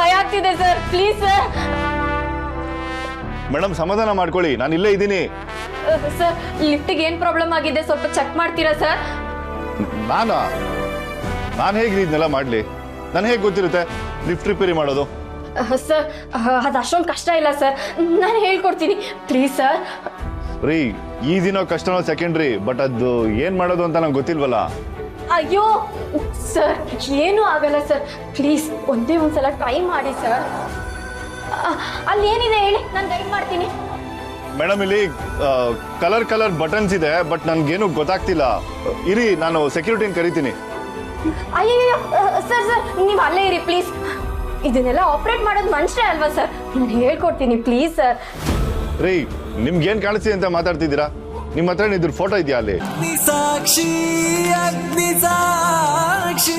ಭಯ ಆಗ್ತಿದೆ sir, please sir. Madam ಸಮಾಧಾನ ಮಾಡ್ಕೊಳ್ಳಿ, ನಾನು ಇಲ್ಲೇ ಇದ್ದೀನಿ. ಸರ್ ಲಿಫ್ಟಿಗೆ ಏನ್ ಪ್ರಾಬ್ಲಮ್ ಆಗಿದೆ ಸ್ವಲ್ಪ ಚೆಕ್ ಮಾಡ್ತೀರಾ ಸರ್? ನಾನು ಹೇಗೆ ಇದನ್ನೆಲ್ಲ ಮಾಡ್ಲಿ? ನಾನು ಹೇಗೆ ಗೊತ್ತಿರುತ್ತೆ ಲಿಫ್ಟ್ ರಿಪೇರಿ ಮಾಡೋದು? ಸರ್ ಅದು ಅಷ್ಟೊಂದು ಕಷ್ಟ ಇಲ್ಲ ಸರ್, ನಾನು ಹೇಳ್ಕೊಡ್ತೀನಿ ಪ್ಲೀಸ್ ಸರ್. ರೀ ಈ ದಿನ ಕಷ್ಟನೋ ಸೆಕೆಂಡ್ರಿ, ಬಟ್ ಅದು ಏನ್ ಮಾಡೋದು ಅಂತ ನಂಗೆ ಗೊತ್ತಿಲ್ವಲ್ಲ. ಅಯ್ಯೋ ಸರ್ ಏನೂ ಆಗಲ್ಲ ಸರ್, ಪ್ಲೀಸ್ ಒಂದೇ ಒಂದ್ಸಲ ಟ್ರೈ ಮಾಡಿ ಸರ್. ಅಲ್ಲಿ ಏನಿದೆ ಹೇಳಿ, ನಾನು ಗೈಡ್ ಮಾಡ್ತೀನಿ. ಮೇಡಮ್ ಇಲ್ಲಿ ಕಲರ್ ಬಟನ್ಸ್ ಇದೆ, ಬಟ್ ನನ್ಗೇನು ಗೊತ್ತಾಗ್ತಿಲ್ಲ. ಇರಿ ನಾನು ಸೆಕ್ಯೂರಿಟಿನ ಕರಿತೀನಿ. ಅಯ್ಯಯ್ಯೋ ಸರ್ ನೀವು ಅಲ್ಲೇ ಇರಿ ಪ್ಲೀಸ್. ಇದನ್ನೆಲ್ಲ ಆಪರೇಟ್ ಮಾಡೋದು ಮನುಷ್ಯ ಅಲ್ವಾ ಸರ್, ನಾನು ಹೇಳ್ಕೊಡ್ತೀನಿ ಪ್ಲೀಸ್ ಸರ್. ರೀ ನಿಮ್ಗೇನ್ ಕಾಣಿಸ್ತಿದೆ ಅಂತ ಮಾತಾಡ್ತಿದ್ದೀರಾ? ನಿಮ್ಮ ಹತ್ರ ಇದ್ರ ಫೋಟೋ ಇದೆಯಾ ಅಲ್ಲಿ? ಸಾಕ್ಷಿ ಅಗ್ನಿ ಸಾಕ್ಷಿ.